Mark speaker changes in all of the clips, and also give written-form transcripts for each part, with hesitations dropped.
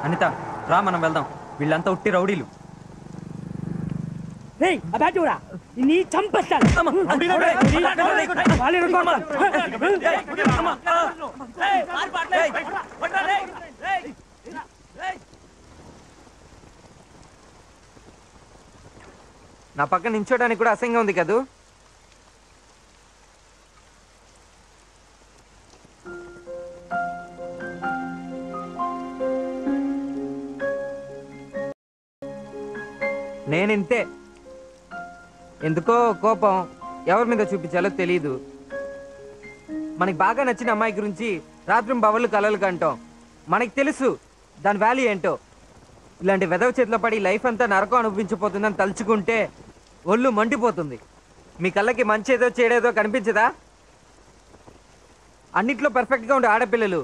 Speaker 1: అనిత రా మనం వెళ్దాం. వీళ్ళంతా ఉట్టి రౌడీలు.
Speaker 2: నీ చంపేస్తాను.
Speaker 1: నా పక్కన నించోడానికి కూడా అసహ్యంగా ఉంది కదూ. నేనింతే. ఎందుకో కోపం ఎవరి మీద చూపించాలో తెలీదు. మనకి బాగా నచ్చిన అమ్మాయి గురించి రాత్రి బవళ్ళు కలలు కంటాం. మనకి తెలుసు దాని వాల్యూ ఏంటో. ఇలాంటి వెదవ చేతిలో పడి లైఫ్ అంతా నరకం అనుభవించిపోతుందని తలుచుకుంటే ఒళ్ళు మండిపోతుంది. మీ కళ్ళకి మంచేదో చెడేదో కనిపించదా? అన్నిట్లో పర్ఫెక్ట్గా ఉండే ఆడపిల్లలు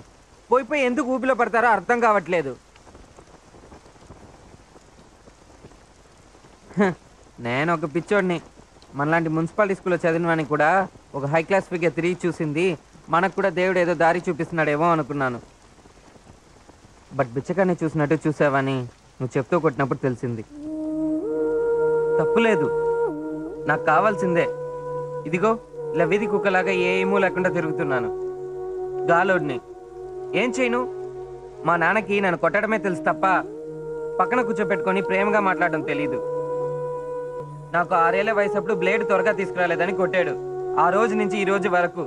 Speaker 1: పోయిపోయి ఎందుకు ఊపిలో పడతారో అర్థం కావట్లేదు. నేను ఒక పిచ్చోడిని. మనలాంటి మున్సిపాలిటీ స్కూల్లో చదివినవాడిని కూడా ఒక హై క్లాస్ ఫిగర్ తిరిగి చూసింది మనకు కూడా దేవుడు ఏదో దారి చూపిస్తున్నాడేమో అనుకున్నాను. బట్ బిచ్చకాన్ని చూసినట్టు చూసావని నువ్వు చెప్తూ కొట్టినప్పుడు తెలిసింది. తప్పులేదు, నాకు కావాల్సిందే. ఇదిగో ఇలా వీధి కుక్కలాగా ఏమూ లేకుండా తిరుగుతున్నాను. గాలోడిని ఏం చేయను? మా నాన్నకి నన్ను కొట్టడమే తెలుసు తప్ప పక్కన కూర్చోపెట్టుకొని ప్రేమగా మాట్లాడడం తెలీదు. నాకు 6 ఏళ్ల వయసప్పుడు బ్లేడ్ త్వరగా తీసుకురాలేదని కొట్టాడు. ఆ రోజు నుంచి ఈ రోజు వరకు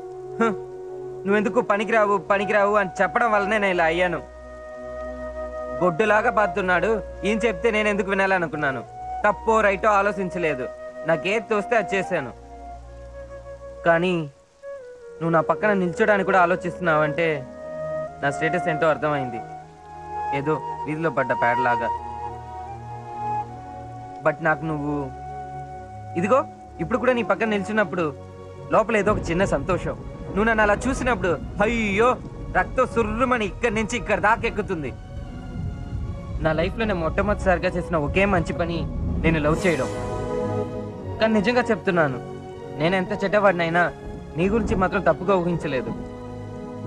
Speaker 1: నువ్వెందుకు పనికిరావు పనికిరావు అని చెప్పడం వల్లనే నేను ఇలా అయ్యాను. గొడ్డులాగా బాతున్నాడు. ఏం చెప్తే నేను ఎందుకు వినాలనుకున్నాను. తప్పో రైటో ఆలోచించలేదు. నాకేది తోస్తే అది చేశాను. కానీ నువ్వు నా పక్కన నిల్చోడానికి కూడా ఆలోచిస్తున్నావంటే నా స్టేటస్ ఏంటో అర్థమైంది. ఏదో వీధిలో పడ్డ పేడలాగా. బట్ నాకు నువ్వు ఇదిగో ఇప్పుడు కూడా నీ పక్కన నిల్చున్నప్పుడు లోపల ఏదో ఒక చిన్న సంతోషం. నువ్వు నన్ను అలా చూసినప్పుడు అయ్యో రక్తం సుర్రుమని ఇక్కడి నుంచి ఇక్కడ దాకా ఎక్కుతుంది. నా లైఫ్లో నేను మొట్టమొదటిసారిగా చేసిన ఒకే మంచి పని నేను లవ్ చేయడం. కానీ నిజంగా చెప్తున్నాను, నేను ఎంత చెడ్డవాడినైనా నీ గురించి మాత్రం తప్పుగా ఊహించలేదు.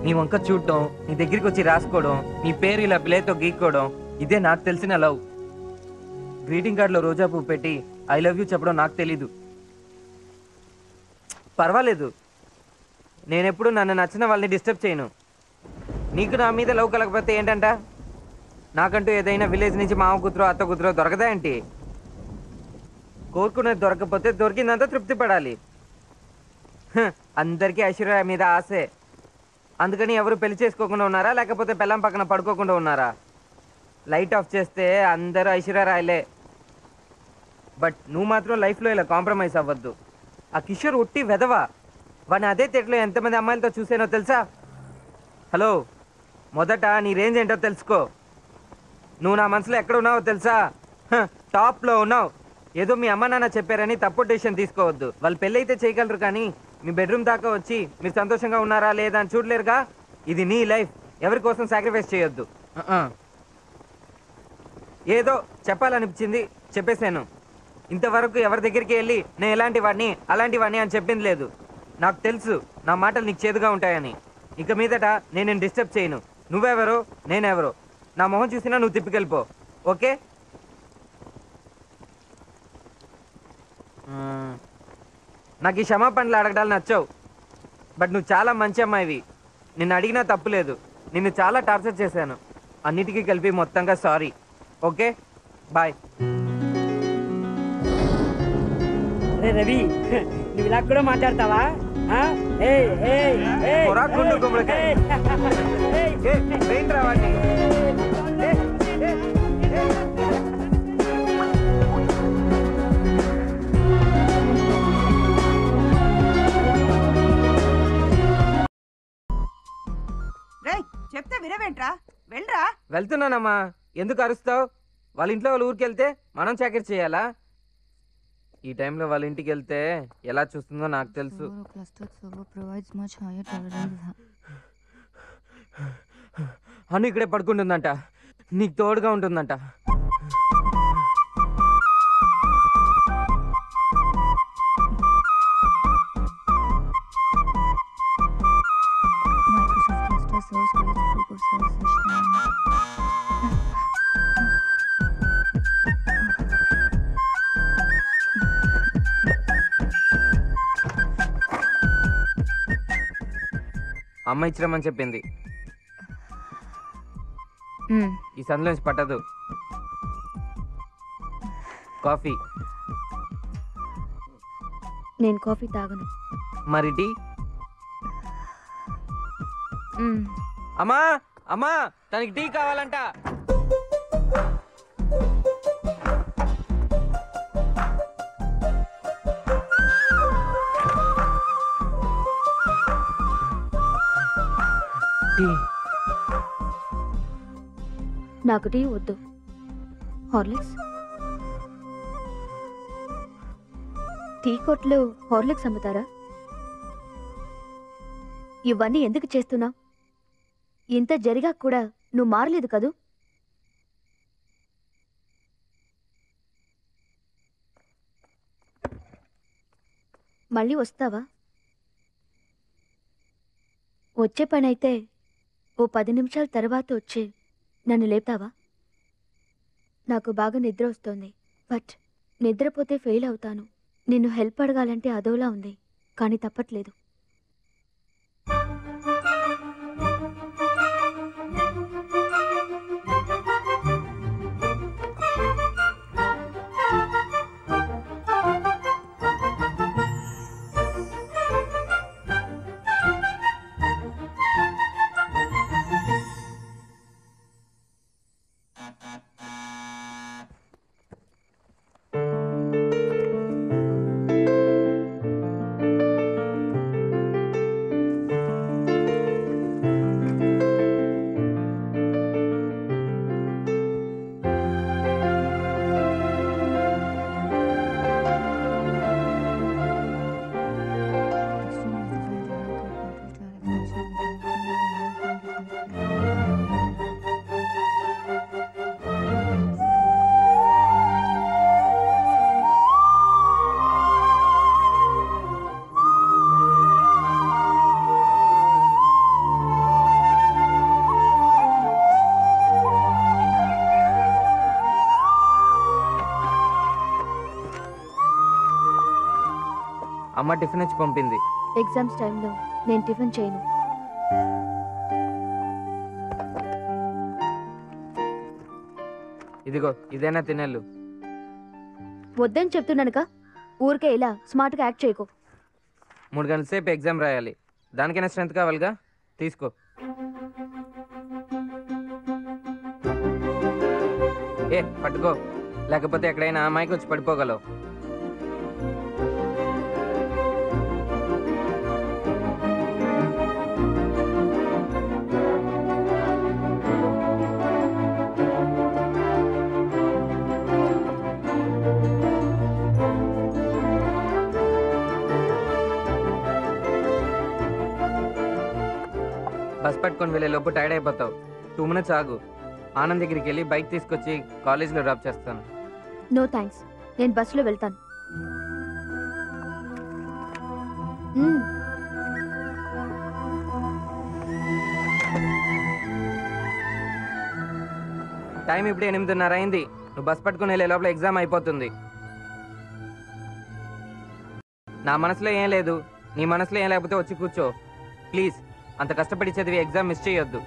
Speaker 1: నీ వంక చూడటం, నీ దగ్గరికి వచ్చి రాసుకోవడం, నీ పేరు ఇలా ప్లేతో గీక్కోవడం, ఇదే నాకు తెలిసిన లవ్. గ్రీటింగ్ కార్డులో రోజా పువ్వు పెట్టి ఐ లవ్ యూ చెప్పడం నాకు తెలీదు. పర్వాలేదు, నేనెప్పుడు నన్ను నచ్చిన వాళ్ళని డిస్టర్బ్ చేయను. నీకు నా మీద లవ్ కలగకపోతే ఏంటంట? నాకంటూ ఏదైనా విలేజ్ నుంచి మామ కూతురో అత్త కూతురో దొరకదా ఏంటి? కోరుకునేది దొరకకపోతే దొరికిందంతా తృప్తి పడాలి. అందరికీ ఐశ్వర్య మీద ఆశే. అందుకని ఎవరు పెళ్లి చేసుకోకుండా ఉన్నారా, లేకపోతే పెళ్ళం పక్కన పడుకోకుండా ఉన్నారా? లైట్ ఆఫ్ చేస్తే అందరూ ఐశ్వర్యరాయలే. బట్ నువ్వు మాత్రం లైఫ్లో ఇలా కాంప్రమైజ్ అవ్వద్దు. ఆ కిషోర్ ఉట్టి వెధవా. వాడిని అదే తెట్లో ఎంతమంది అమ్మాయిలతో చూసానో తెలుసా? హలో, మొదట నీ రేంజ్ ఏంటో తెలుసుకో. నువ్వు నా మనసులో ఎక్కడ ఉన్నావో తెలుసా? టాప్లో ఉన్నావు. ఏదో మీ అమ్మ నాన్న చెప్పారని తప్పుడు డెసిషన్ తీసుకోవద్దు. వాళ్ళు పెళ్ళి అయితే చేయగలరు, కానీ మీ బెడ్రూమ్ దాకా వచ్చి మీరు సంతోషంగా ఉన్నారా లేదా అని చూడలేరుగా. ఇది నీ లైఫ్, ఎవరి కోసం సాక్రిఫైస్ చేయొద్దు. ఏదో చెప్పాలనిపించింది చెప్పేశాను. ఇంతవరకు ఎవరి దగ్గరికి వెళ్ళి నేను ఎలాంటి వాడిని అలాంటి వాడిని అని చెప్పింది లేదు. నాకు తెలుసు నా మాటలు నీకు చేదుగా ఉంటాయని. ఇక మీదట నేను డిస్టర్బ్ చేయను. నువ్వెవరో నేనెవరో నా మొహం చూసినా నువ్వు తిప్పికెళ్ళిపో. ఓకే? నాకు ఈ క్షమాపణలు అడగడాలు నచ్చావు. బట్ నువ్వు చాలా మంచి అమ్మాయివి. నిన్ను అడిగినా తప్పులేదు. నిన్ను చాలా టార్చర్ చేశాను. అన్నిటికీ కలిపి మొత్తంగా సారీ. Okay, bye.
Speaker 2: రవి, నువ్వు ఇలా కూడా మాట్లాడతావా?
Speaker 3: చెప్తే వినవేంట్రా? వెళ్ళరా.
Speaker 1: వెళ్తున్నానమ్మా. ఎందుకు అరుస్తావు? వాళ్ళ ఇంట్లో వాళ్ళు ఊరికి వెళ్తే మనం చాకరీ చేయాలా? ఈ టైంలో వాళ్ళ ఇంటికి వెళ్తే ఎలా చూస్తుందో నాకు తెలుసు. అను ఇక్కడే పడుకుంటుందంట, నీకు తోడుగా ఉంటుందంట. అమ్మ ఇచ్చిరమ్మని చెప్పింది. ఈ సందులోంచి పట్టదు. కాఫీ.
Speaker 4: నేను కాఫీ తాగను.
Speaker 1: మరి టీ? అమ్మా అమ్మా, తనకి టీ కావాలంట. టీ.
Speaker 4: నాకు టీ వద్దు. హార్లిక్స్. టీ కొట్లో హార్లిక్స్ అమ్ముతారా? ఇవన్నీ ఎందుకు చేస్తున్నావు? ఇంత జరిగా కూడా నువ్వు మారలేదు కదూ. మళ్ళీ వస్తావా? వచ్చే పని అయితే ఓ 10 నిమిషాల తర్వాత వచ్చి నన్ను లేపుతావా? నాకు బాగా నిద్ర వస్తోంది, బట్ నిద్రపోతే ఫెయిల్ అవుతాను. నిన్ను హెల్ప్ అడగాలంటే అదోలా ఉంది, కానీ తప్పట్లేదు.
Speaker 1: అమ్మ టిఫిన్ ఇచ్చి పంపింది.
Speaker 4: ఎగ్జామ్స్ టైంలో నేను టిఫిన్ చేయను.
Speaker 1: ఇదిగో ఇదేనా తినేళ్ళు.
Speaker 4: వద్దని చెప్తున్నానుగా, ఊరికే ఇలా స్మార్ట్గా యాక్ట్ చేయకు.
Speaker 1: 3 గంటల సేపు ఎగ్జామ్ రాయాలి, దానికైనా స్ట్రెంత్ కావాలిగా, తీసుకో. పట్టుకో, లేకపోతే ఎక్కడైనా అమ్మాయికి వచ్చి పడిపోగలవు. బస్ పట్టుకొని వెళ్ళే లోపు టైర్డ్ అయిపోతావు. 2 మినిట్స్ ఆగు. ఆనంద్ దగ్గరికి వెళ్ళి బైక్ తీసుకొచ్చి కాలేజ్లో డ్రాప్ చేస్తాను.
Speaker 4: నో థ్యాంక్స్, నేను బస్సులో వెళ్తాను.
Speaker 1: టైం ఇప్పుడు 8:30 అయింది. నువ్వు బస్ పట్టుకుని వెళ్ళే లోపల ఎగ్జామ్ అయిపోతుంది. నా మనసులో ఏం లేదు, నీ మనసులో ఏం లేకపోతే వచ్చి కూర్చో ప్లీజ్. అంత కష్టపడి చదివి ఎగ్జామ్ మిస్ చేయొద్దు.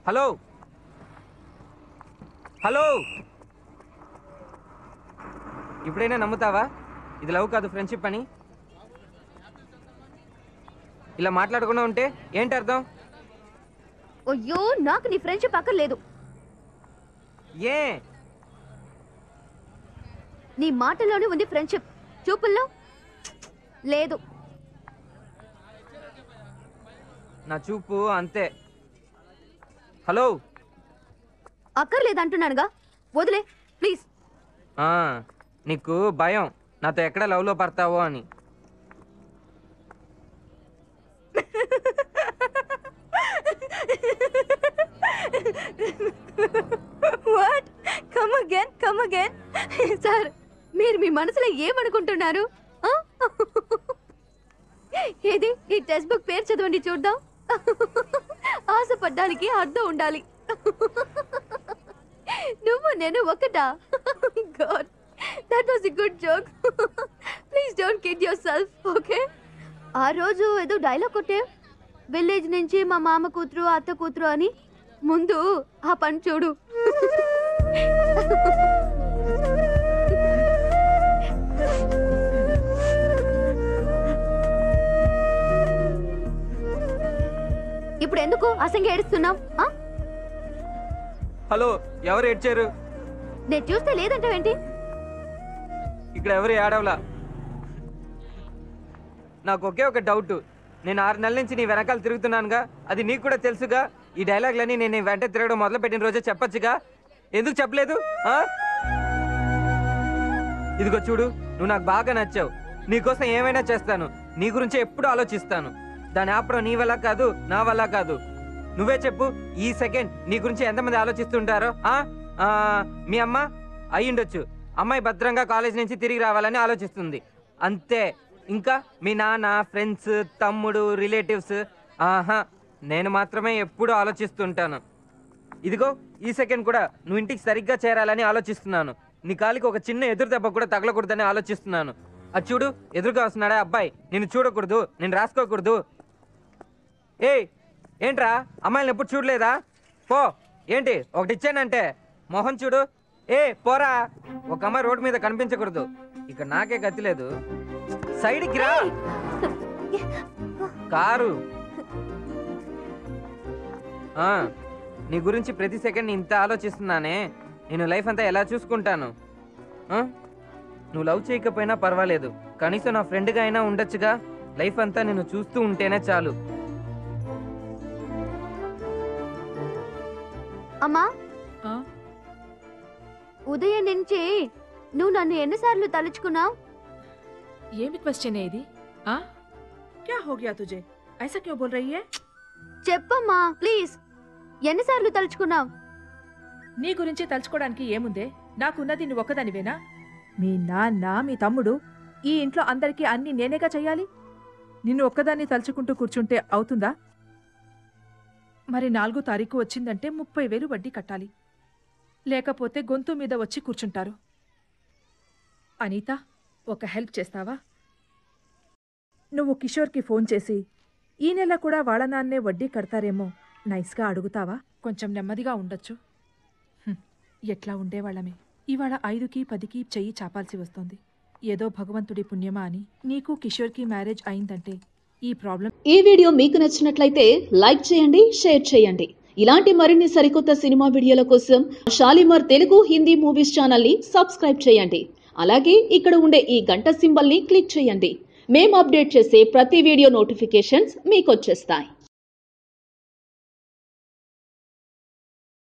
Speaker 1: హలో హలో, ఇప్పుడైనా నమ్ముతావా ఇది లవ్ కాదు ఫ్రెండ్షిప్ అని? ఇలా మాట్లాడకుండా ఉంటే ఏంటి అర్థం?
Speaker 4: అయ్యో నాకు నీ ఫ్రెండ్షిప్ అక్కర్లేదు.
Speaker 1: ఏ
Speaker 4: నీ మాటల్లోనే ఉంది ఫ్రెండ్షిప్, చూపుల్లో లేదు.
Speaker 1: నా చూపు అంతే. హలో,
Speaker 4: అక్కర్లేదు అంటున్నానుగా, వదిలే ప్లీజ్.
Speaker 1: నీకు భయం నాతో ఎక్కడ లవ్లో పడతావో అని.
Speaker 4: వాట్? Come again. సార్, మీరు మీ మనసులో ఏమనుకుంటున్నారు? ఆ? ఏది ఈ టెక్స్ట్ బుక్ పేరు చదవండి చూద్దాం. ఆశపడ్డానికి అర్థం ఉండాలి. నువ్వు నేను ఒకటా? God, that was a good joke. Please don't kid your self, okay? ఆ రోజు ఏదో డైలాగ్ కొట్టే, విలేజ్ నుంచి మా మామ కూతురు అత్త కూతురు అని. ముందు ఆ పని చూడు. ఇప్పుడు ఎందుకు అసంగా ఏడుస్తున్నావు?
Speaker 1: హలో, ఎవరు ఏడ్చారు?
Speaker 4: నేను చూస్తే లేదంటావేంటి?
Speaker 1: ఇక్కడ ఎవరు ఏడవలా. నాకు ఒకే ఒక డౌట్. నేను 6 నెలల నుంచి నీ వెనకాల తిరుగుతున్నానుగా, అది నీకు కూడా తెలుసుగా. ఈ డైలాగ్లన్నీ నేను నీ వెంట తిరగడం మొదలు పెట్టిన రోజే చెప్పొచ్చుగా, ఎందుకు చెప్పలేదు? ఇదిగో చూడు, నువ్వు నాకు బాగా నచ్చావు. నీకోసం ఏమైనా చేస్తాను. నీ గురించి ఎప్పుడు ఆలోచిస్తాను. దాని ఆపడం నీ వల్ల కాదు, నా వల్ల కాదు. నువ్వే చెప్పు, ఈ సెకండ్ నీ గురించి ఎంతమంది ఆలోచిస్తుంటారో? మీ అమ్మ అయ్యుండొచ్చు, అమ్మాయి భద్రంగా కాలేజ్ నుంచి తిరిగి రావాలని ఆలోచిస్తుంది, అంతే. ఇంకా మీ నాన్న, ఫ్రెండ్స్, తమ్ముడు, రిలేటివ్స్. నేను మాత్రమే ఎప్పుడు ఆలోచిస్తుంటాను. ఇదిగో ఈ సెకండ్ కూడా నువ్వు ఇంటికి సరిగ్గా చేరాలని ఆలోచిస్తున్నాను. నీ కాలికి ఒక చిన్న ఎదురు దెబ్బ కూడా తగలకూడదని ఆలోచిస్తున్నాను. అది చూడు, ఎదురుగా వస్తున్నాడా అబ్బాయి. నేను చూడకూడదు, నేను రాసుకోకూడదు. ఏంట్రా, అమ్మాయిని ఎప్పుడు చూడలేదా? పో. ఏంటి ఒకటి ఇచ్చానంటే మొహం చూడు. పోరా. ఒక అమ్మాయి రోడ్డు మీద కనిపించకూడదు. ఇక నాకే గతి లేదు. సైడ్కి రా. కారు. నీ గురించి ప్రతి సెకండ్ ఇంత ఆలోచిస్తున్నానే. నేను లైఫ్ అంతా ఎలా చూసుకుంటాను? నువ్వు లవ్ చేయకపోయినా పర్వాలేదు, కనీసం నా ఫ్రెండ్గా అయినా ఉండొచ్చుగా. లైఫ్ అంతా నేను చూస్తూ ఉంటేనే చాలు.
Speaker 4: అమ్మా, ఉదయం నుంచి నువ్వు నన్ను ఎన్నిసార్లు తలుచుకున్నావు?
Speaker 5: ఏమి క్వశ్చన్ ఇది? क्या हो गया तुझे? ऐसा क्यों बोल रही है?
Speaker 4: చెప్పమ్మా ప్లీజ్, ఎన్నిసార్లు తలుచుకున్నావు?
Speaker 5: నీ గురించి తలుచుకోవడానికి ఏముందే? నాకున్నది నువ్వు ఒక్కదానివేనా? మీ నాన్న, మీ తమ్ముడు, ఈ ఇంట్లో అందరికీ అన్ని నేనేగా చెయ్యాలి. నిన్ను ఒక్కదాన్ని తలుచుకుంటూ కూర్చుంటే అవుతుందా? మరి 4వ తారీఖు వచ్చిందంటే 30,000 వడ్డీ కట్టాలి, లేకపోతే గొంతు మీద వచ్చి కూర్చుంటారు. అనిత, ఒక హెల్ప్ చేస్తావా? నువ్వు కిషోర్కి ఫోన్ చేసి ఈ నెల కూడా వాళ్ళ నాన్నే వడ్డీ కడతారేమో నైస్గా అడుగుతావా? కొంచెం నెమ్మదిగా ఉండొచ్చు. ఎట్లా ఉండేవాళ్ళమే. ఇవాళ 5కి 10కి చెయ్యి చాపాల్సి వస్తుంది. ఏదో భగవంతుడి పుణ్యమా అని నీకు కిషోర్కి మ్యారేజ్ అయిందంటే ఈ ప్రాబ్లం.
Speaker 6: ఈ వీడియో మీకు నచ్చినట్లయితే లైక్ చేయండి, షేర్ చేయండి. ఇలాంటి మరిన్ని సరికొత్త సినిమా వీడియోల కోసం షాలిమార్ తెలుగు, హిందీ మూవీస్ ఛానల్ని సబ్స్క్రైబ్ చేయండి. అలాగే ఇక్కడ ఉండే ఈ గంట సింబల్ని క్లిక్ చేయండి. మేము అప్డేట్ చేసే ప్రతి వీడియో నోటిఫికేషన్స్ మీకు వచ్చేస్తాయి.